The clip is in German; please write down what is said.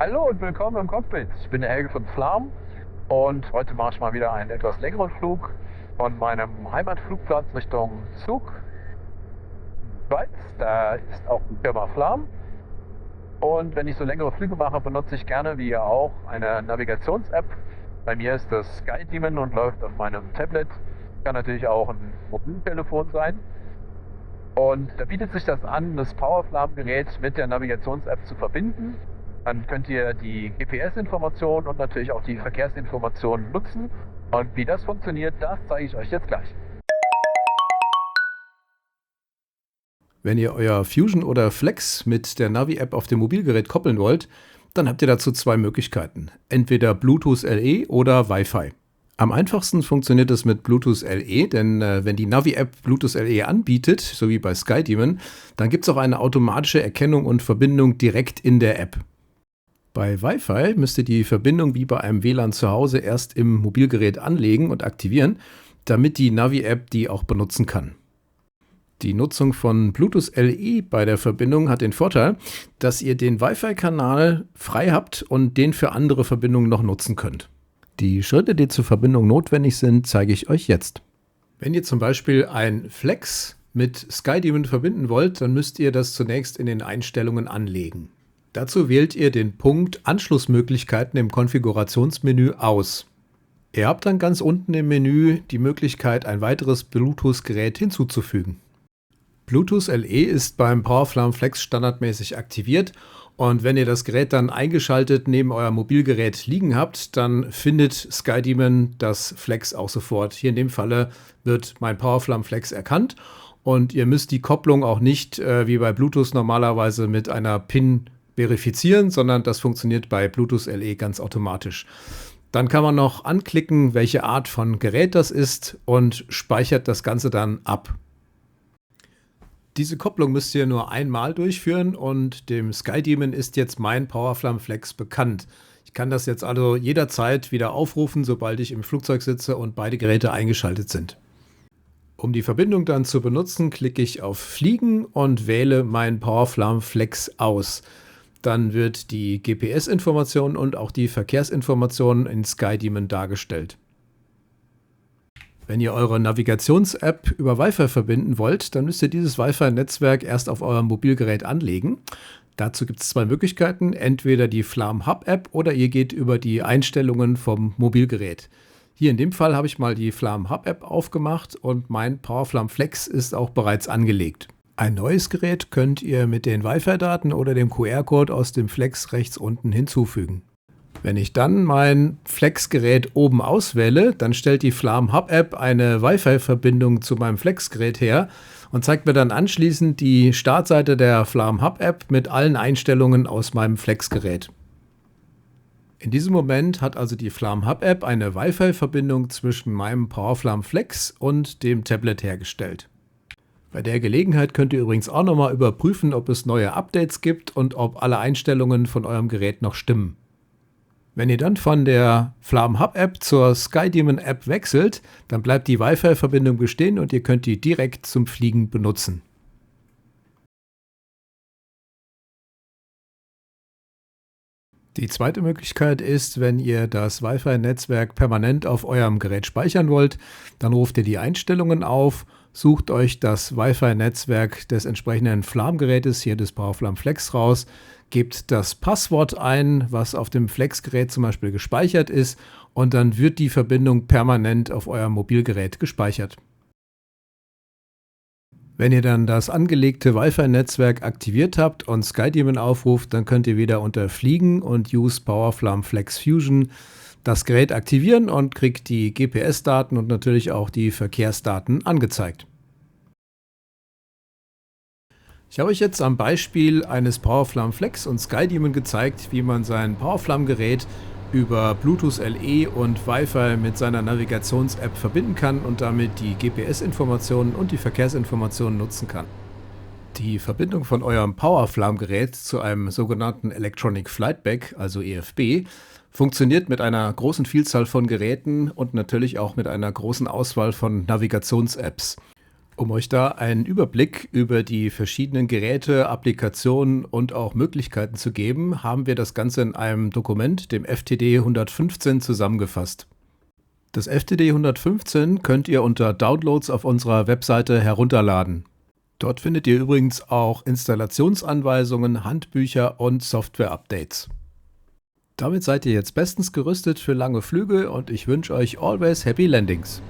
Hallo und willkommen im Cockpit. Ich bin der Helge von Flam und heute mache ich mal wieder einen etwas längeren Flug von meinem Heimatflugplatz Richtung Zug, Schweiz. Da ist auch die Firma Flam. Und wenn ich so längere Flüge mache, benutze ich gerne, wie ihr auch, eine Navigations-App. Bei mir ist das SkyDemon und läuft auf meinem Tablet. Kann natürlich auch ein Mobiltelefon sein. Und da bietet sich das an, das PowerFlam-Gerät mit der Navigations-App zu verbinden. Dann könnt ihr die GPS-Informationen und natürlich auch die Verkehrsinformationen nutzen. Und wie das funktioniert, das zeige ich euch jetzt gleich. Wenn ihr euer Fusion oder Flex mit der Navi-App auf dem Mobilgerät koppeln wollt, dann habt ihr dazu zwei Möglichkeiten. Entweder Bluetooth LE oder Wi-Fi. Am einfachsten funktioniert es mit Bluetooth LE, denn wenn die Navi-App Bluetooth LE anbietet, so wie bei SkyDemon, dann gibt es auch eine automatische Erkennung und Verbindung direkt in der App. Bei Wi-Fi müsst ihr die Verbindung wie bei einem WLAN zu Hause erst im Mobilgerät anlegen und aktivieren, damit die Navi-App die auch benutzen kann. Die Nutzung von Bluetooth LE bei der Verbindung hat den Vorteil, dass ihr den Wi-Fi-Kanal frei habt und den für andere Verbindungen noch nutzen könnt. Die Schritte, die zur Verbindung notwendig sind, zeige ich euch jetzt. Wenn ihr zum Beispiel ein Flex mit SkyDemon verbinden wollt, dann müsst ihr das zunächst in den Einstellungen anlegen. Dazu wählt ihr den Punkt Anschlussmöglichkeiten im Konfigurationsmenü aus. Ihr habt dann ganz unten im Menü die Möglichkeit, ein weiteres Bluetooth-Gerät hinzuzufügen. Bluetooth LE ist beim PowerFlam Flex standardmäßig aktiviert und wenn ihr das Gerät dann eingeschaltet neben euer Mobilgerät liegen habt, dann findet SkyDemon das Flex auch sofort. Hier in dem Falle wird mein PowerFlam Flex erkannt und ihr müsst die Kopplung auch nicht wie bei Bluetooth normalerweise mit einer PIN verifizieren, sondern das funktioniert bei Bluetooth LE ganz automatisch. Dann kann man noch anklicken, welche Art von Gerät das ist und speichert das Ganze dann ab. Diese Kopplung müsst ihr nur einmal durchführen und dem SkyDemon ist jetzt mein PowerFlam Flex bekannt. Ich kann das jetzt also jederzeit wieder aufrufen, sobald ich im Flugzeug sitze und beide Geräte eingeschaltet sind. Um die Verbindung dann zu benutzen, klicke ich auf Fliegen und wähle mein PowerFlam Flex aus. Dann wird die GPS-Information und auch die Verkehrsinformation in SkyDemon dargestellt. Wenn ihr eure Navigations-App über Wi-Fi verbinden wollt, dann müsst ihr dieses Wi-Fi-Netzwerk erst auf eurem Mobilgerät anlegen. Dazu gibt es zwei Möglichkeiten, entweder die Flam Hub-App oder ihr geht über die Einstellungen vom Mobilgerät. Hier in dem Fall habe ich mal die Flam Hub-App aufgemacht und mein PowerFlam Flex ist auch bereits angelegt. Ein neues Gerät könnt ihr mit den Wi-Fi-Daten oder dem QR-Code aus dem Flex rechts unten hinzufügen. Wenn ich dann mein Flex-Gerät oben auswähle, dann stellt die Flam Hub-App eine Wi-Fi-Verbindung zu meinem Flex-Gerät her und zeigt mir dann anschließend die Startseite der Flam Hub-App mit allen Einstellungen aus meinem Flex-Gerät. In diesem Moment hat also die Flam Hub-App eine Wi-Fi-Verbindung zwischen meinem PowerFlam Flex und dem Tablet hergestellt. Bei der Gelegenheit könnt ihr übrigens auch nochmal überprüfen, ob es neue Updates gibt und ob alle Einstellungen von eurem Gerät noch stimmen. Wenn ihr dann von der Flam Hub-App zur SkyDemon-App wechselt, dann bleibt die Wi-Fi-Verbindung bestehen und ihr könnt die direkt zum Fliegen benutzen. Die zweite Möglichkeit ist, wenn ihr das Wi-Fi-Netzwerk permanent auf eurem Gerät speichern wollt, dann ruft ihr die Einstellungen auf, sucht euch das Wi-Fi-Netzwerk des entsprechenden Flam-Gerätes, hier des PowerFlam Flex, raus, gebt das Passwort ein, was auf dem Flex-Gerät zum Beispiel gespeichert ist, und dann wird die Verbindung permanent auf eurem Mobilgerät gespeichert. Wenn ihr dann das angelegte Wi-Fi-Netzwerk aktiviert habt und SkyDemon aufruft, dann könnt ihr wieder unter Fliegen und Use PowerFlam Flex Fusion das Gerät aktivieren und kriegt die GPS-Daten und natürlich auch die Verkehrsdaten angezeigt. Ich habe euch jetzt am Beispiel eines PowerFlam Flex und SkyDemon gezeigt, wie man sein PowerFlam-Gerät über Bluetooth LE und Wi-Fi mit seiner Navigations-App verbinden kann und damit die GPS-Informationen und die Verkehrsinformationen nutzen kann. Die Verbindung von eurem PowerFlam-Gerät zu einem sogenannten Electronic Flight Bag, also EFB, funktioniert mit einer großen Vielzahl von Geräten und natürlich auch mit einer großen Auswahl von Navigations-Apps. Um euch da einen Überblick über die verschiedenen Geräte, Applikationen und auch Möglichkeiten zu geben, haben wir das Ganze in einem Dokument, dem FTD 115, zusammengefasst. Das FTD 115 könnt ihr unter Downloads auf unserer Webseite herunterladen. Dort findet ihr übrigens auch Installationsanweisungen, Handbücher und Software-Updates. Damit seid ihr jetzt bestens gerüstet für lange Flüge und ich wünsche euch always happy landings.